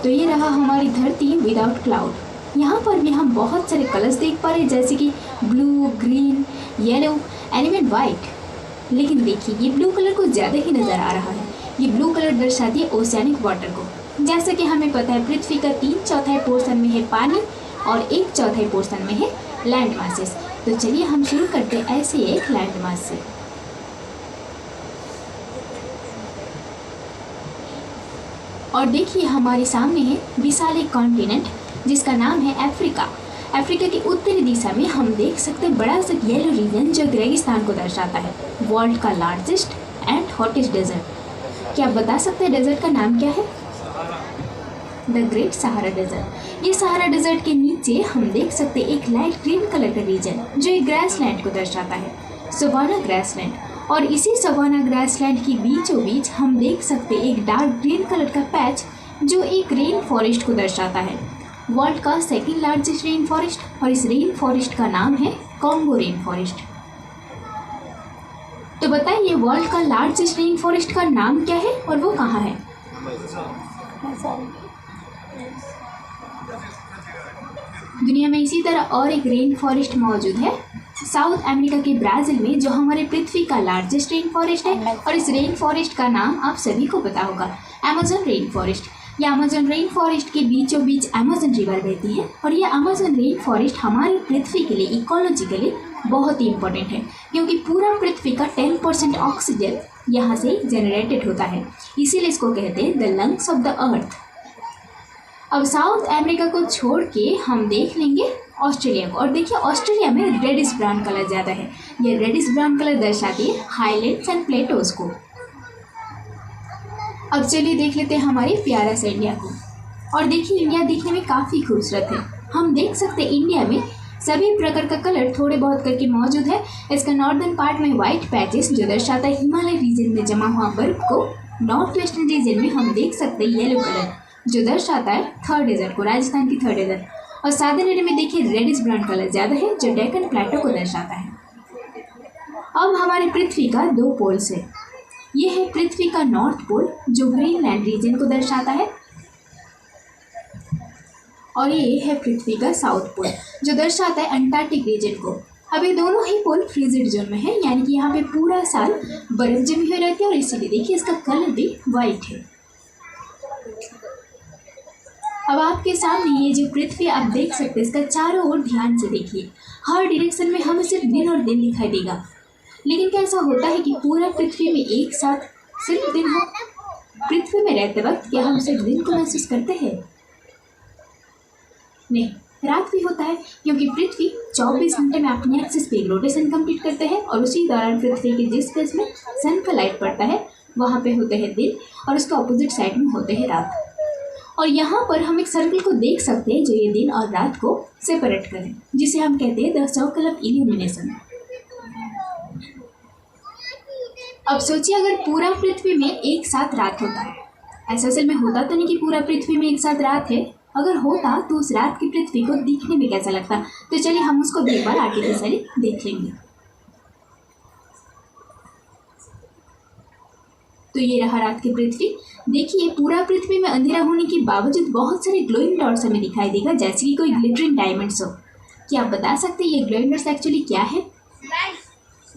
तो ये रहा हमारी धरती विदाउट क्लाउड। यहाँ पर भी हम बहुत सारे कलर्स देख पा रहे हैं, जैसे कि blue, green, yellow and even white. लेकिन देखिए ये ब्लू कलर कुछ ज़्यादा ही नज़र आ रहा है। ये ब्लू कलर दर्शाती है ओशियनिक वाटर को। जैसा कि हमें पता है पृथ्वी का 3/4 पोर्शन में है पानी और 1/4 पोर्शन में है लैंड मासेस। तो चलिए हम शुरू करते हैं ऐसे एक लैंड मास से। और देखिए हमारे सामने है विशाल एक कॉन्टिनेंट जिसका नाम है अफ्रीका। अफ्रीका की उत्तरी दिशा में हम देख सकते हैं बड़ा सा येलो रीजन जो रेगिस्तान को दर्शाता है। वर्ल्ड का लार्जेस्ट एंड हॉटेस्ट डेजर्ट। क्या आप बता सकते हैं डेजर्ट का नाम क्या है? The great Sahara desert. ये सहारा डेजर्ट के नीचे हम देख सकते हैं एक लाइट ग्रीन कलर का रीजन जो एक ग्रासलैंड को दर्शाता है, सवाना ग्रासलैंड। और इसी सवाना ग्रासलैंड के बीचों बीच हम देख सकते हैं एक डार्क ग्रीन कलर का पैच जो एक रेन फॉरेस्ट को दर्शाता है। वर्ल्ड का सेकंड लार्जेस्ट रेन फॉरेस्ट, और इस रेन फॉरेस्ट का नाम है कॉन्गो रेन फॉरेस्ट। तो बताइए वर्ल्ड का लार्जेस्ट रेन फॉरेस्ट का नाम क्या है और वो कहाँ है? दुनिया में इसी तरह और एक रेन फॉरेस्ट मौजूद है साउथ अमेरिका के ब्राज़ील में, जो हमारे पृथ्वी का लार्जेस्ट रेन फॉरेस्ट है। और इस रेन फॉरेस्ट का नाम आप सभी को पता होगा, अमेज़न रेन फॉरेस्ट। यह अमेज़न रेन फॉरेस्ट के बीचों बीच अमेज़न रिवर बहती है। और यह अमेज़न रेन फॉरेस्ट हमारी पृथ्वी के लिए इकोलॉजिकली बहुत ही इंपॉर्टेंट है, क्योंकि पूरा पृथ्वी का 10% ऑक्सीजन यहाँ से जनरेटेड होता है। इसीलिए इसको कहते हैं the lungs of the earth. अब साउथ अमेरिका को छोड़ के हम देख लेंगे ऑस्ट्रेलिया को। और देखिए ऑस्ट्रेलिया में रेडिश ब्राउन कलर ज़्यादा है। यह रेडिश ब्राउन कलर दर्शाती है हाईलैंड्स एंड प्लेटोज को। अब चलिए देख लेते हैं हमारे प्यारा सा इंडिया को। और देखिए इंडिया दिखने में काफ़ी खूबसूरत है। हम देख सकते हैं इंडिया में सभी प्रकार का कलर थोड़े बहुत करके मौजूद है। इसका नॉर्दर्न पार्ट में वाइट पैचेस जो दर्शाता है हिमालय रीजन में जमा हुआ बर्फ को। नॉर्थ वेस्टर्न रीजन में हम देख सकते हैं येलो कलर जो दर्शाता है थर्ड डेजर्ट को, राजस्थान की थर्ड डेजर्ट। और साउदर्न एरिया में देखिए रेडिश ब्राउन कलर ज़्यादा है जो डेक्कन प्लेटो को दर्शाता है। अब हमारे पृथ्वी का 2 पोल्स है। ये है पृथ्वी का नॉर्थ पोल जो ग्रीनलैंड रीजन को दर्शाता है, और ये है पृथ्वी का साउथ पोल जो दर्शाता है अंटार्कटिक रीजन को। अब ये दोनों ही पोल फ्रीजेड जोन में है, यानी कि यहाँ पे पूरा साल बर्फ जमी हुई रहती है और इसीलिए देखिए इसका कलर भी वाइट है। अब आपके सामने ये जो पृथ्वी आप देख सकते हैं, इसका चारों ओर ध्यान से देखिए। हर डायरेक्शन में हमें सिर्फ दिन और दिन दिखाई देगा। लेकिन क्या ऐसा होता है कि पूरा पृथ्वी में एक साथ सिर्फ दिन हो? पृथ्वी में रहते वक्त क्या हम सिर्फ दिन को महसूस करते हैं? नहीं, रात भी होता है, क्योंकि पृथ्वी 24 घंटे में अपने एक्सिस पे एक रोटेशन कंप्लीट करते हैं। और उसी दौरान पृथ्वी के जिस प्लेस में सन का लाइट पड़ता है वहाँ पे होते हैं दिन, और उसका अपोजिट साइड में होते हैं रात। और यहाँ पर हम एक सर्कल को देख सकते हैं जो ये दिन और रात को सेपरेट करें, जिसे हम कहते हैं द सर्कल ऑफ इल्यूमिनेशन। अब सोचिए अगर पूरा पृथ्वी में एक साथ रात होता है। ऐसा असल में होता तो नहीं कि पूरा पृथ्वी में एक साथ रात है। अगर होता तो उस रात की पृथ्वी को दिखने में कैसा लगता? तो चलिए हम उसको भी एक बार आर्टिफिशियली देख लेंगे। तो ये रहा रात की पृथ्वी। देखिए पूरा पृथ्वी में अंधेरा होने के बावजूद बहुत सारे ग्लोइंग डॉट्स हमें दिखाई देगा, जैसे कि कोई ग्लिटरिंग डायमंड्स हो। क्या आप बता सकते हैं ये ग्लोइंग डॉट्स एक्चुअली क्या है?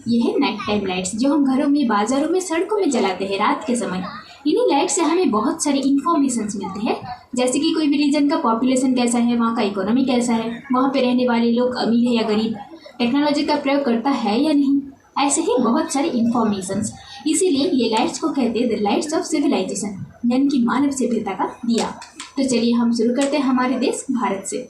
ये है नाइट टाइम लाइट्स जो हम घरों में, बाजारों में, सड़कों में जलाते हैं रात के समय। इन्हीं लाइट से हमें बहुत सारी इन्फॉर्मेशन मिलती है, जैसे कि कोई भी रीजन का पॉपुलेशन कैसा है, वहाँ का इकोनॉमी कैसा है, वहाँ पे रहने वाले लोग अमीर है या गरीब, टेक्नोलॉजी का प्रयोग करता है या नहीं, ऐसे ही बहुत सारी इन्फॉर्मेशंस। इसीलिए ये लाइट्स को कहते हैं द लाइट्स ऑफ सिविलाइजेशन, यानी कि मानव सभ्यता का दिया। तो चलिए हम शुरू करते हैं हमारे देश भारत से।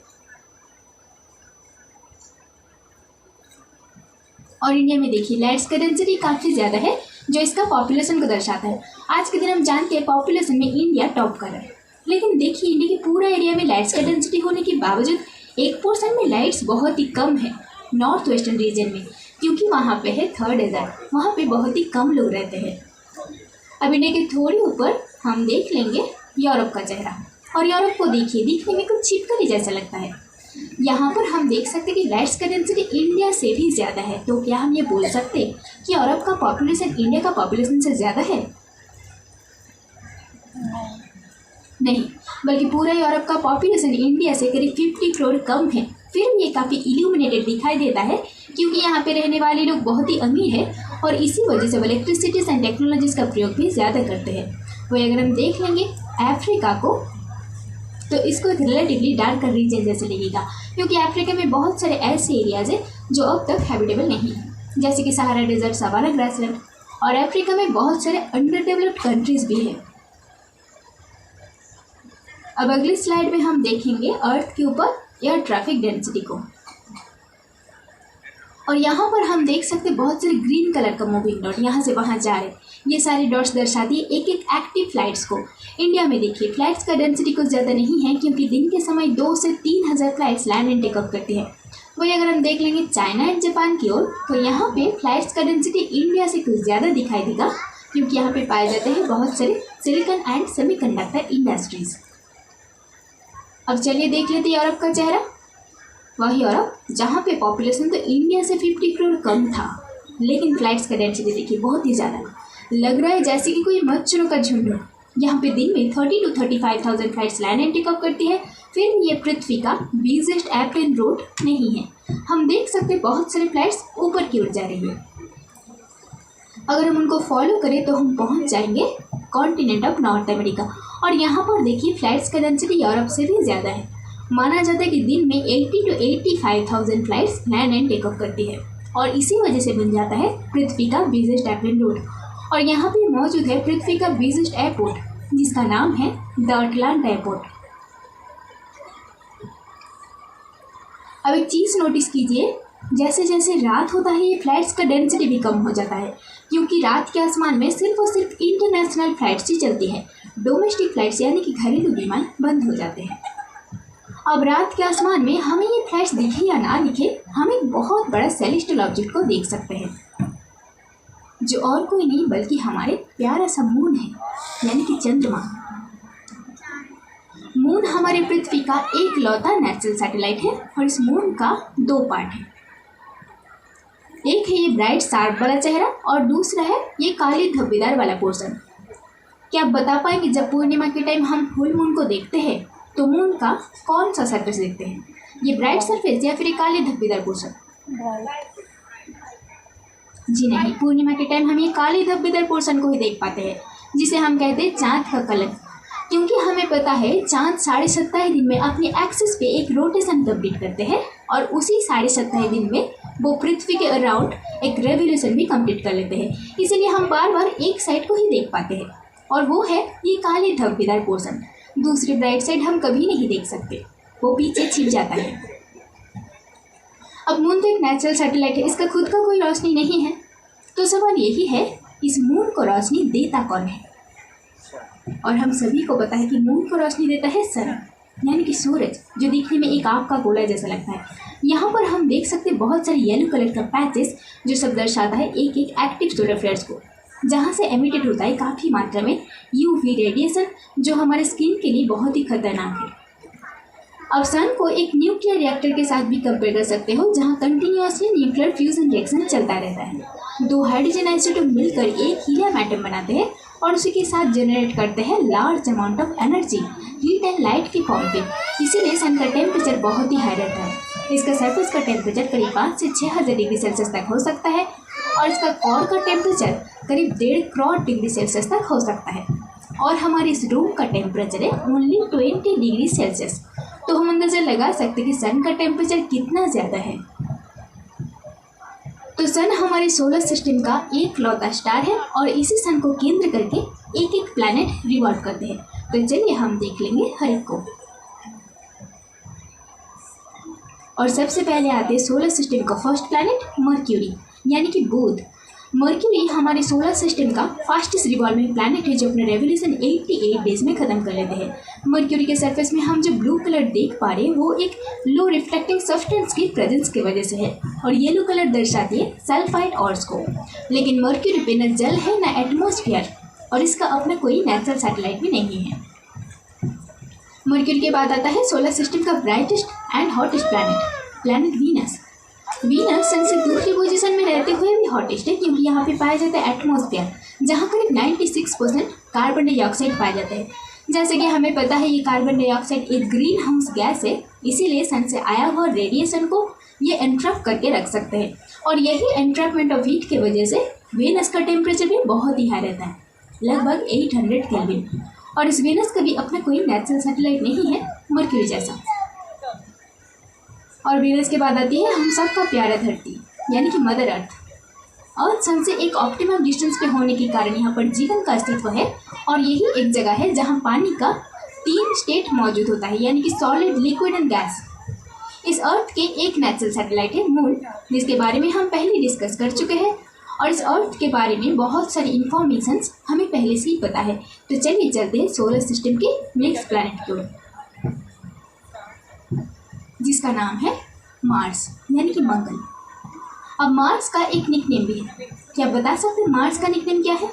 और इंडिया में देखिए लाइट्स का डेंसिटी काफ़ी ज़्यादा है जो इसका पॉपुलेशन को दर्शाता है। आज के दिन हम जानते हैं पॉपुलेशन में इंडिया टॉप कर रहा है। लेकिन देखिए इंडिया के पूरा एरिया में लाइट्स का डेंसिटी होने के बावजूद एक पोर्शन में लाइट्स बहुत ही कम है, नॉर्थ वेस्टर्न रीजन में, क्योंकि वहाँ पे है थर्ड डेजर्ट, वहाँ पे बहुत ही कम लोग रहते हैं। अब इंडिया के थोड़ी ऊपर हम देख लेंगे यूरोप का चेहरा। और यूरोप को देखिए, दिखने में कुछ छिपकली जैसा लगता है। यहाँ पर हम देख सकते हैं कि लाइट्स का डेंसिटी इंडिया से भी ज़्यादा है। तो क्या हम ये बोल सकते हैं कि यूरोप का पॉपुलेशन इंडिया का पॉपुलेशन से ज़्यादा है? नहीं, बल्कि पूरा यूरोप का पॉपुलेशन इंडिया से करीब 50 करोड़ कम है, फिर भी ये काफ़ी इल्यूमिनेटेड दिखाई देता है क्योंकि यहाँ पे रहने वाले लोग बहुत ही अमीर हैं और इसी वजह से वो इलेक्ट्रिसिटीज़ एंड टेक्नोलॉजीज़ का प्रयोग भी ज़्यादा करते हैं। वही अगर हम देख लेंगे अफ्रीका को, तो इसको एक रिलेटिवली डार्कर रीजन जैसे लगेगा क्योंकि अफ्रीका में बहुत सारे ऐसे एरियाज हैं जो अब तक हैबिटेबल नहीं है, जैसे कि सहारा डेजर्ट, सवाना ग्रासलैंड, और अफ्रीका में बहुत सारे अंडर डेवलप्ड कंट्रीज भी हैं। अब अगली स्लाइड में हम देखेंगे अर्थ के ऊपर एयर ट्रैफिक डेंसिटी को, और यहाँ पर हम देख सकते हैं बहुत सारे ग्रीन कलर का मूविंग डॉट यहाँ से वहाँ जा रहे। ये सारे डॉट्स दर्शाती है एक एक एक्टिव फ्लाइट्स को। इंडिया में देखिए फ्लाइट्स का डेंसिटी कुछ ज़्यादा नहीं है क्योंकि दिन के समय 2 से 3 हज़ार फ्लाइट्स लैंड एंड टेकअप करती है। वही अगर हम देख लेंगे चाइना एंड जापान की ओर, तो यहाँ पे फ्लाइट्स का डेंसिटी इंडिया से कुछ ज़्यादा दिखाई देगा क्योंकि यहाँ पे पाए जाते हैं बहुत सारे सिलिकॉन एंड सेमीकंडक्टर इंडस्ट्रीज। अब चलिए देख लेते हैं यूरोप का चेहरा। वही यूरोप जहाँ पे पॉपुलेशन तो इंडिया से 50 करोड़ कम था, लेकिन फ्लाइट्स का डेंसिटी देखिए बहुत ही ज़्यादा, लग रहा है जैसे कि कोई मच्छरों का झुंड हो। यहाँ पे दिन में 30 to 35,000 flights land and take up करती है। फिर ये पृथ्वी का बिजिएस्ट एयरप्लेन रूट नहीं है। हम देख सकते हैं बहुत सारे फ्लाइट्स ऊपर की ओर जा रही है। अगर हम उनको फॉलो करें तो हम पहुँच जाएंगे कॉन्टिनेंट ऑफ नॉर्थ अमेरिका, और यहाँ पर देखिए फ्लाइट्स का डेंसिटी यूरोप से भी ज़्यादा है। माना जाता है कि दिन में 80 to 85,000 flights land and take up करती है और इसी वजह से बन जाता है पृथ्वी का बिजिएस्ट एयरप्लेन रूट। और यहाँ पे मौजूद है पृथ्वी का बिजिएस्ट एयरपोर्ट जिसका नाम है द अटलांटा एयरपोर्ट। अब एक चीज़ नोटिस कीजिए, जैसे जैसे रात होता है ये फ्लाइट्स का डेंसिटी भी कम हो जाता है क्योंकि रात के आसमान में सिर्फ और सिर्फ इंटरनेशनल फ्लाइट्स ही चलती है। डोमेस्टिक फ्लाइट्स यानी कि घरेलू विमान बंद हो जाते हैं। अब रात के आसमान में हमें ये फ्लाइट्स दिखे या ना दिखे, हम एक बहुत बड़ा सेलेस्टियल ऑब्जेक्ट को देख सकते हैं जो और कोई नहीं बल्कि हमारे प्यारा सा मून है, यानी कि चंद्रमा। मून हमारे पृथ्वी का एक लौता नेचुरल सैटेलाइट है और इस मून का 2 पार्ट है। एक है ये ब्राइट शार्प वाला चेहरा और दूसरा है ये काली धब्बेदार वाला पोर्शन। क्या आप बता पाएंगे जब पूर्णिमा के टाइम हम फुल मून को देखते हैं तो मून का कौन सा सरफेस देखते हैं, ये ब्राइट सरफेस या फिर ये काले धब्बेदार पोर्शन? जी नहीं, पूर्णिमा के टाइम हम ये काले धब्बेदार पोर्शन को ही देख पाते हैं जिसे हम कहते हैं चांद का कलंक, क्योंकि हमें पता है चांद 27.5 दिन में अपने एक्सिस पे एक रोटेशन कंप्लीट करते हैं और उसी 27.5 दिन में वो पृथ्वी के अराउंड एक रेवोल्यूशन भी कंप्लीट कर लेते हैं। इसीलिए हम बार बार एक साइड को ही देख पाते हैं और वो है ये काले धब्बेदार पोर्शन। दूसरी ब्राइट साइड हम कभी नहीं देख सकते, वो पीछे छिप जाता है। अब मून तो एक नेचुरल सैटेलाइट है, इसका खुद का कोई रोशनी नहीं है, तो सवाल यही है इस मून को रोशनी देता कौन है? और हम सभी को पता है कि मून को रोशनी देता है सन, यानी कि सूरज, जो दिखने में एक आग का गोला जैसा लगता है। यहाँ पर हम देख सकते हैं बहुत सारे येलो कलर का पैचेस जो सब दर्शाता है एक एक एक्टिव सोलर फ्लेयर्स को, जहाँ से एमिटेड होता है काफ़ी मात्रा में यूवी रेडिएशन जो हमारे स्किन के लिए बहुत ही खतरनाक है। अब सन को एक न्यूक्लियर रिएक्टर के साथ भी कंपेयर कर सकते हो जहाँ कंटिन्यूअसली न्यूक्लियर फ्यूजन रिएक्शन चलता रहता है। 2 हाइड्रोजन आइसोटोप मिलकर एक हीलियम एटम बनाते हैं और उसी के साथ जनरेट करते हैं large amount of energy heat and light की फॉर्म पे। इसीलिए सन का टेम्परेचर बहुत ही हाई रहता है। इसका सरफेस का टेम्परेचर करीब 5 से 6,000 डिग्री सेल्सियस तक हो सकता है और इसका कोर का टेम्परेचर करीब 1.5 करोड़ डिग्री सेल्सियस तक हो सकता है और हमारे इस रूम का टेम्परेचर है ओनली 20 डिग्री सेल्सियस। तो हम अंदाजा लगा सकते हैं कि सन का टेम्परेचर कितना ज़्यादा है। तो सन हमारे सोलर सिस्टम का एक लौता स्टार है और इसी सन को केंद्र करके एक एक प्लैनेट रिवॉल्व करते हैं। तो चलिए हम देख लेंगे हर एक को। और सबसे पहले आते हैं सोलर सिस्टम का फर्स्ट प्लैनेट मर्क्यूरी, यानी कि बुध। मर्क्यूरी हमारे सोलर सिस्टम का फास्टेस्ट रिवॉल्विंग प्लैनेट है जो अपने रेवोल्यूशन 88 डेज में ख़त्म कर लेते हैं। मर्क्यूरी के सरफेस में हम जो ब्लू कलर देख पा रहे हैं वो एक लो रिफ्लेक्टिंग सब्सटेंस की प्रेजेंस की वजह से है और येलो कलर दर्शाती है सल्फाइड ऑर्स को। लेकिन मर्क्यूरी पे न जल है न एटमॉस्फेयर और इसका अपना कोई नेचुरल सैटेलाइट भी नहीं है। मर्क्यूरी के बाद आता है सोलर सिस्टम का brightest and hottest planet Venus. Venus sun से दूसरी पोजीशन में रहते हुए भी हॉटेस्ट है क्योंकि यहाँ पे पाया जाता है एटमॉस्फेयर जहाँ करीब 96% कार्बन डाइऑक्साइड पाया जाता है। जैसे कि हमें पता है ये कार्बन डाइऑक्साइड एक ग्रीन हाउस गैस है, इसीलिए सन से आया हुआ रेडिएशन को ये एंट्रैप करके रख सकते हैं और यही एंट्रैपमेंट ऑफ हीट की वजह से वीनस का टेम्परेचर भी बहुत ही हाई रहता है, लगभग 800 केल्विन। और इस वीनस का भी अपना कोई नेचुरल सैटेलाइट नहीं है मरक्यूरी जैसा। और वीनस के बाद आती है हम सबका प्यारा धरती यानी कि मदर अर्थ। अर्थ सन से एक ऑप्टिमम डिस्टेंस पे होने के कारण यहाँ पर जीवन का अस्तित्व है और यही एक जगह है जहाँ पानी का 3 स्टेट मौजूद होता है यानी कि सॉलिड, लिक्विड एंड गैस। इस अर्थ के एक नेचुरल सैटेलाइट है मून, जिसके बारे में हम पहले डिस्कस कर चुके हैं और इस अर्थ के बारे में बहुत सारी इंफॉर्मेशंस हमें पहले से ही पता है। तो चलिए चलते हैं सोलर सिस्टम के नेक्स्ट प्लैनेट की ओर, जिसका नाम है मार्स यानी कि मंगल। अब मार्स का एक निकनेम भी है, क्या आप बता सकते हैं मार्स का निकनेम क्या है?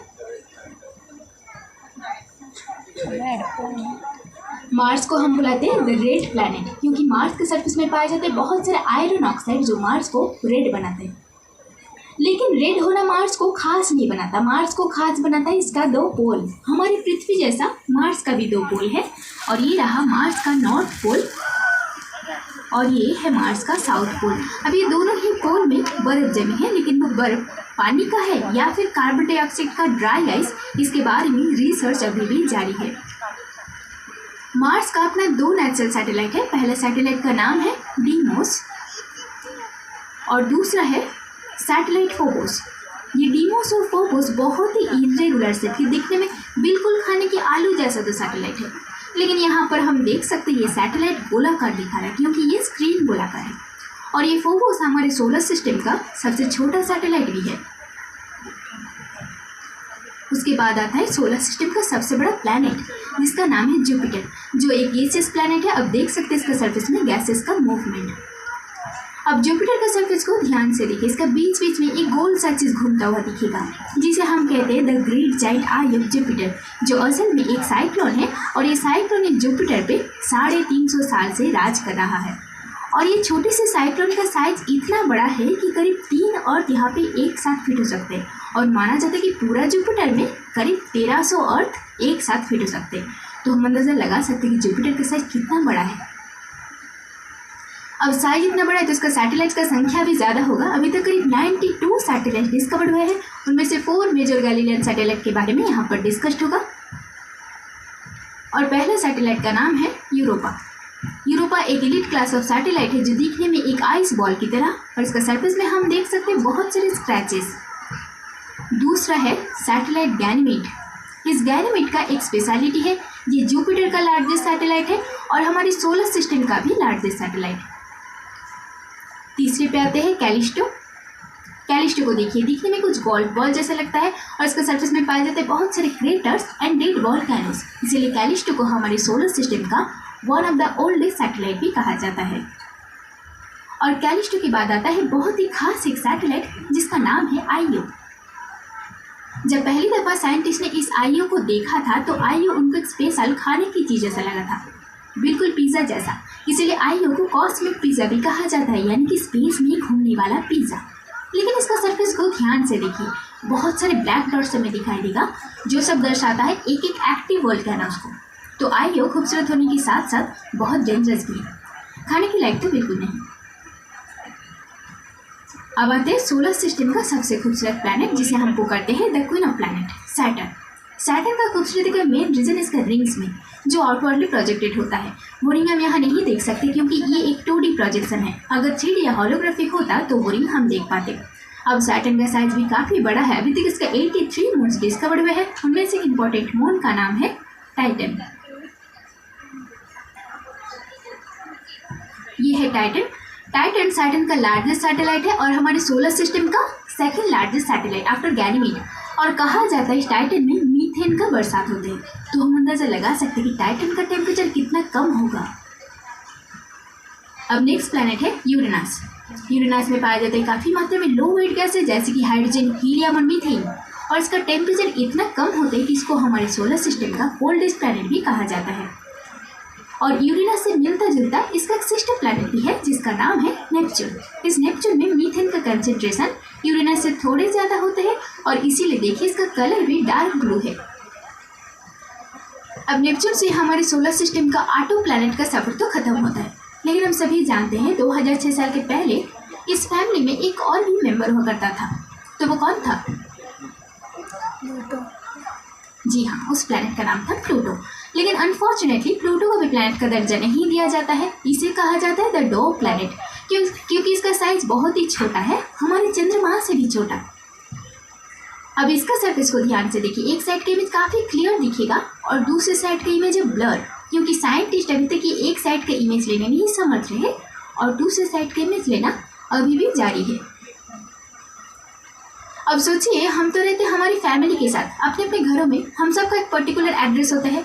मार्स को हम बुलाते हैं द रेड प्लैनेट, क्योंकि मार्स के सरफेस में पाए जाते हैं बहुत सारे आयरन ऑक्साइड जो मार्स को रेड बनाते हैं। लेकिन रेड होना मार्स को खास नहीं बनाता, मार्स को खास बनाता है इसका 2 पोल। हमारी पृथ्वी जैसा मार्स का भी 2 पोल है और ये रहा मार्स का नॉर्थ पोल और ये है मार्स का साउथ पोल। अब ये दोनों ही पोल में बर्फ जमी है, लेकिन वो बर्फ पानी का है या फिर कार्बन डाइऑक्साइड का ड्राई आइस, इसके बारे में रिसर्च अभी भी जारी है। मार्स का अपना 2 नेचुरल सैटेलाइट है। पहला सैटेलाइट का नाम है डीमोस और दूसरा है सैटेलाइट फोबोस। ये डीमोस और फोबोस बहुत ही इरेगुलर से फिर दिखने में बिल्कुल खाने के आलू जैसा तो सैटेलाइट है, लेकिन यहाँ पर हम देख सकते हैं ये सैटेलाइट गोलाकार दिखा रहा है क्योंकि ये स्क्रीन गोलाकार है। और ये फोबोस हमारे सोलर सिस्टम का सबसे छोटा सैटेलाइट भी है। उसके बाद आता है सोलर सिस्टम का सबसे बड़ा प्लैनेट, जिसका नाम है जुपिटर, जो एक गैसियस प्लैनेट है। अब देख सकते हैं इसका सरफेस में गैसेस का मूवमेंट। अब जुपिटर का सरफेस को ध्यान से देखिए, इसका बीच बीच में एक गोल सा चीज घूमता हुआ दिखेगा, जिसे हम कहते हैं the great giant I of Jupiter, जो असल में एक साइक्लोन है और ये साइक्लोन जुपिटर पे 350 साल से राज कर रहा है। और ये छोटे से साइक्लोन का साइज इतना बड़ा है कि करीब 3 अर्थ यहाँ पे एक साथ फिट हो सकते हैं और माना जाता है कि पूरा जुपिटर में करीब 1300 अर्थ एक साथ फिट हो सकते हैं। तो हम अंदाजा लगा सकते हैं कि जुपिटर का साइज कितना बड़ा है। अब साइज इतना बड़ा है तो इसका सैटेलाइट का संख्या भी ज़्यादा होगा। अभी तक करीब 92 सैटेलाइट डिस्कवर्ड हुए हैं, उनमें से 4 मेजर गैलीलियन सैटेलाइट के बारे में यहाँ पर डिस्कस्ड होगा। और पहला सैटेलाइट का नाम है यूरोपा। यूरोपा एक एलिट क्लास ऑफ सैटेलाइट है जो दिखने में एक आइस बॉल की तरह, और इसका सरफेस में हम देख सकते हैं बहुत सारे स्क्रैचेस। दूसरा है सैटेलाइट गैनीमेड। इस गैनीमेड का एक स्पेशलिटी है, ये जुपिटर का लार्जेस्ट सैटेलाइट है और हमारे सोलर सिस्टम का भी लार्जेस्ट सैटेलाइट। तीसरे पे आते हैं कैलिस्टो। कैलिस्टो को देखिए, दिखने में कुछ गोल्फ बॉल जैसा लगता है और इसका सरफेस में पाए जाते हैं बहुत सारे क्रेटर्स एंड डेड वोल्केनोस, इसीलिए कैलिस्टो को हमारे सोलर सिस्टम का one of the oldest satellite भी कहा जाता है। और कैलिस्टो के बाद आता है बहुत ही खास एक सैटेलाइट जिसका नाम है आईओ। जब पहली दफ़ा साइंटिस्ट ने इस आईओ को देखा था तो आईओ उनको एक स्पेशल खाने की चीज़ जैसा लगा था, बिल्कुल पिज़्ज़ा जैसा, इसीलिए आईओ को कॉस्मिक पिज़्ज़ा भी कहा जाता है, यानी कि स्पेस में घूमने वाला पिज़्ज़ा। लेकिन इसका सरफेस को ध्यान से देखिए, बहुत सारे ब्लैक डॉट्स हमें दिखाई देगा, जो सब दर्शाता है एक एक एक्टिव वोल्केनोस को। तो आईओ खूबसूरत होने के साथ साथ बहुत डेंजरस भी है, खाने की लायक तो बिल्कुल नहीं। अब आते हैं सोलर सिस्टम का सबसे खूबसूरत प्लैनेट, जिसे हम पुकारते हैं the queen of planet, Saturn. Saturn का खूबसूरती का मेन रीजन इसका रिंग्स में जो आउटवर्डली प्रोजेक्टेड होता है, वो रिंग हम यहाँ नहीं देख सकते क्योंकि ये एक 2D प्रोजेक्शन है। अगर 3D या होलोग्राफिक होता तो वो रिंग हम देख पाते। अब सैटर्न का साइज भी काफ़ी बड़ा है। अभी तक इसका 83 मून्स डिस्कवर्ड हुए हैं, उनमें से इंपॉर्टेंट मून का नाम है टाइटन। ये है टाइटन। टाइटन सैटर्न का लार्जेस्ट सैटेलाइट है और हमारे सोलर सिस्टम का second largest satellite after Ganymede. और कहा जाता है इस टाइटन में मीथेन का बरसात होते हैं, तो हम अंदाजा लगा सकते हैं कि टाइटन का टेम्परेचर कितना कम होगा। अब नेक्स्ट प्लैनेट है यूरेनस। यूरेनस में पाया जाता है काफ़ी मात्रा में लो वेट गैसेज जैसे कि हाइड्रोजन, हीलियम और मीथेन, और इसका टेम्परेचर इतना कम होता है कि इसको हमारे सोलर सिस्टम का कोल्डेस्ट प्लैनेट भी कहा जाता है। और यूरेनस से मिलता जुलता इसका एक सिस्टर प्लैनेट भी है जिसका नाम है नेपच्यून। इस नेपच्यून में मीथेन का कंसेंट्रेशन यूरेनस से थोड़े ज़्यादा होते हैं और इसीलिए देखिए इसका कलर भी डार्क ब्लू है। अब नेपच्यून से हमारे सोलर सिस्टम का 8 प्लैनेट का सफर तो खत्म होता है, लेकिन हम सभी जानते हैं 2006 साल के पहले इस फैमिली में एक और भी मेंबर हुआ करता था। तो वो कौन था? प्लूटो। जी हाँ, उस प्लैनेट का नाम था प्लूटो। लेकिन अनफॉर्चुनेटली प्लूटो को भी प्लैनेट का दर्जा नहीं दिया जाता है। इसे कहा जाता है द डॉग प्लैनेट, क्योंकि इसका साइज बहुत ही छोटा है, हमारे चंद्रमा से भी छोटा। अब इसका सरफेस को ध्यान से देखिए, एक साइड का इमेज काफ़ी क्लियर दिखेगा और दूसरे साइड का इमेज है ब्लर, क्योंकि साइंटिस्ट अभी तक ये एक साइड का इमेज लेने में ही समर्थ रहे और दूसरे साइड का इमेज लेना अभी भी जारी है। अब सोचिए, हम तो रहते हमारी फैमिली के साथ अपने अपने घरों में, हम सबका एक पर्टिकुलर एड्रेस होता है।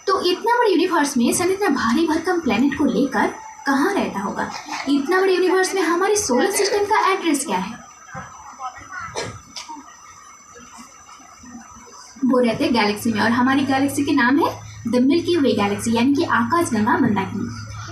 तो इतना बड़े यूनिवर्स में सन इतना भारी भरकम प्लेनेट को लेकर कहाँ रहता होगा? इतना बड़े यूनिवर्स में हमारे सोलर सिस्टम का एड्रेस क्या है? वो रहते हैं गैलेक्सी में, और हमारी गैलेक्सी के नाम है द मिल्की वे गैलेक्सी, यानी कि आकाशगंगा मंदाकिनी।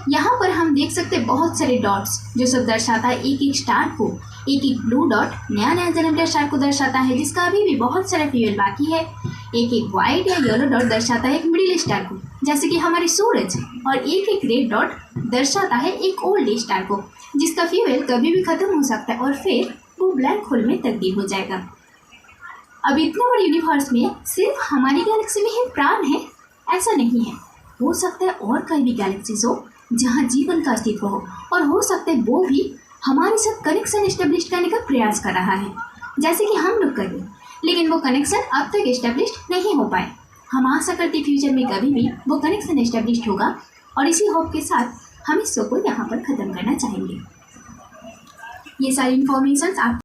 यहाँ पर हम देख सकते हैं बहुत सारे डॉट्स, जो सब दर्शाता है एक एक स्टार को। एक एक ब्लू डॉट नया नया जन्म लिया स्टार को दर्शाता है, जिसका अभी भी बहुत सारा फ्यूल बाकी है। एक एक वाइट या येलो डॉट दर्शाता है एक मिडिल स्टार को, जैसे कि हमारे सूरज। और एक एक रेड डॉट दर्शाता है एक ओल्ड स्टार को, जिसका फ्यूल कभी भी खत्म हो सकता है और फिर वो ब्लैक होल में तब्दील हो जाएगा। अब इतने बड़े यूनिवर्स में सिर्फ हमारी गैलेक्सी में ही प्राण है ऐसा नहीं है। हो सकता है और कई भी गैलेक्सीज हो जहाँ जीवन का अस्तित्व हो, और हो सकता है वो भी हमारे साथ कनेक्शन इस्टेब्लिश करने का प्रयास कर रहा है, जैसे कि हम लोग कर रहे हैं। लेकिन वो कनेक्शन अब तक इस्टेब्लिश नहीं हो पाए। हम आशा करते फ्यूचर में कभी भी वो कनेक्शन इस्टेब्लिश होगा, और इसी होप के साथ हम इस शो को यहाँ पर ख़त्म करना चाहेंगे। ये सारी इन्फॉर्मेशन आप